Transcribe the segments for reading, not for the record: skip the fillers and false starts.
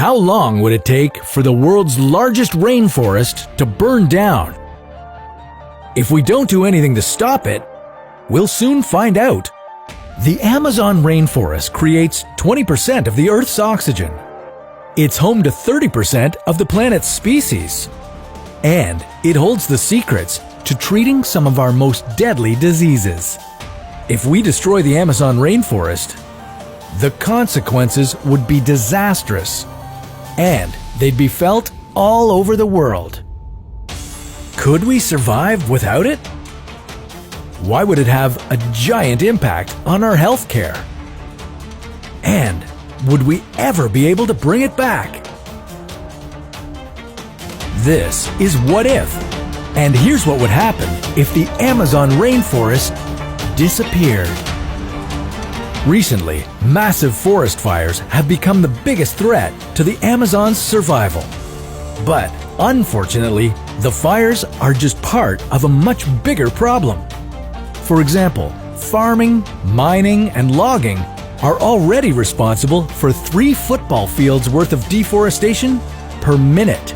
How long would it take for the world's largest rainforest to burn down? If we don't do anything to stop it, we'll soon find out. The Amazon rainforest creates 20% of the Earth's oxygen. It's home to 30% of the planet's species. And it holds the secrets to treating some of our most deadly diseases. If we destroy the Amazon rainforest, the consequences would be disastrous, and they'd be felt all over the world. Could we survive without it? Why would it have a giant impact on our healthcare? And would we ever be able to bring it back? This is What If, and here's what would happen if the Amazon rainforest disappeared. Recently, massive forest fires have become the biggest threat to the Amazon's survival. But unfortunately, the fires are just part of a much bigger problem. For example, farming, mining, and logging are already responsible for 3 football fields worth of deforestation per minute.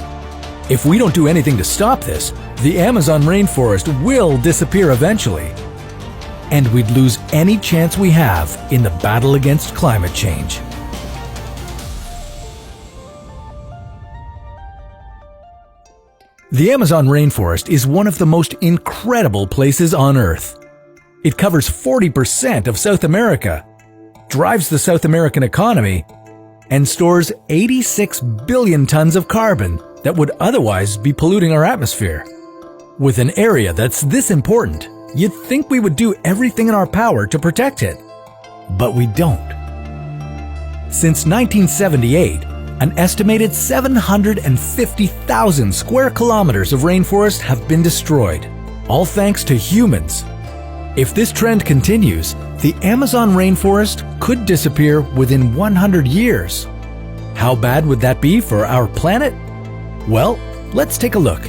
If we don't do anything to stop this, the Amazon rainforest will disappear eventually, and we'd lose any chance we have in the battle against climate change. The Amazon rainforest is one of the most incredible places on Earth. It covers 40% of South America, drives the South American economy, and stores 86 billion tons of carbon that would otherwise be polluting our atmosphere. With an area that's this important, you'd think we would do everything in our power to protect it. But we don't. Since 1978, an estimated 750,000 square kilometers of rainforest have been destroyed, all thanks to humans. If this trend continues, the Amazon rainforest could disappear within 100 years. How bad would that be for our planet? Well, let's take a look.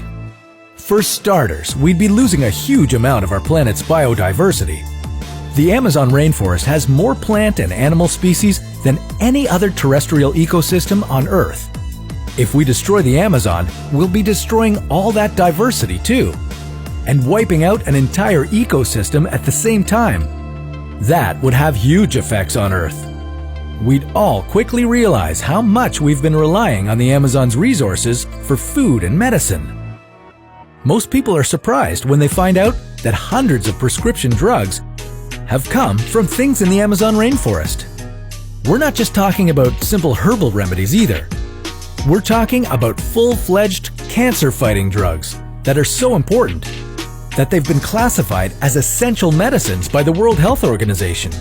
For starters, we'd be losing a huge amount of our planet's biodiversity. The Amazon rainforest has more plant and animal species than any other terrestrial ecosystem on Earth. If we destroy the Amazon, we'll be destroying all that diversity too, and wiping out an entire ecosystem at the same time. That would have huge effects on Earth. We'd all quickly realize how much we've been relying on the Amazon's resources for food and medicine. Most people are surprised when they find out that hundreds of prescription drugs have come from things in the Amazon rainforest. We're not just talking about simple herbal remedies either. We're talking about full-fledged cancer-fighting drugs that are so important that they've been classified as essential medicines by the World Health Organization.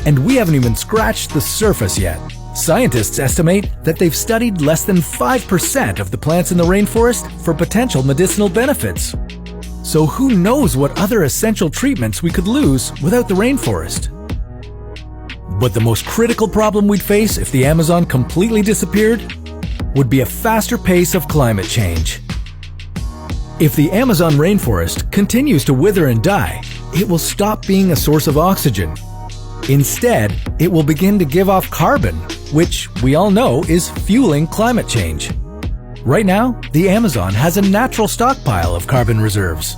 And we haven't even scratched the surface yet. Scientists estimate that they've studied less than 5% of the plants in the rainforest for potential medicinal benefits. So who knows what other essential treatments we could lose without the rainforest? But the most critical problem we'd face if the Amazon completely disappeared would be a faster pace of climate change. If the Amazon rainforest continues to wither and die, it will stop being a source of oxygen. Instead, it will begin to give off carbon, which we all know is fueling climate change. Right now, the Amazon has a natural stockpile of carbon reserves,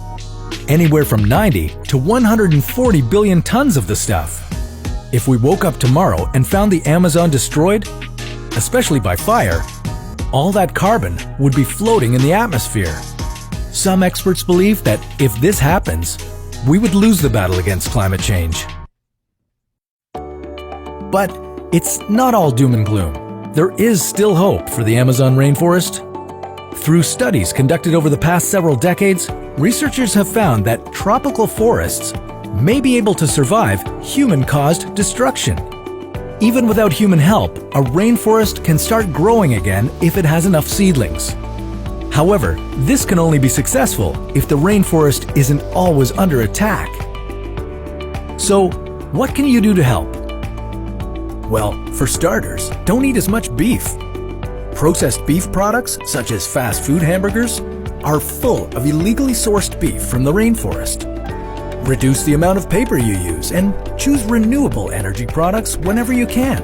anywhere from 90 to 140 billion tons of the stuff. If we woke up tomorrow and found the Amazon destroyed, especially by fire, all that carbon would be floating in the atmosphere. Some experts believe that if this happens, we would lose the battle against climate change. But it's not all doom and gloom. There is still hope for the Amazon rainforest. Through studies conducted over the past several decades, researchers have found that tropical forests may be able to survive human-caused destruction. Even without human help, a rainforest can start growing again if it has enough seedlings. However, this can only be successful if the rainforest isn't always under attack. So, what can you do to help? Well, for starters, don't eat as much beef. Processed beef products, such as fast food hamburgers, are full of illegally sourced beef from the rainforest. Reduce the amount of paper you use and choose renewable energy products whenever you can.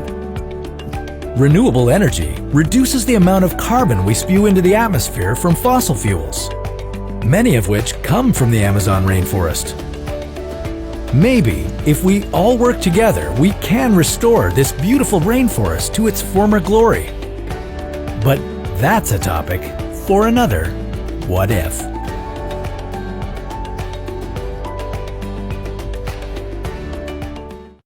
Renewable energy reduces the amount of carbon we spew into the atmosphere from fossil fuels, many of which come from the Amazon rainforest. Maybe, if we all work together, we can restore this beautiful rainforest to its former glory. But that's a topic for another What If.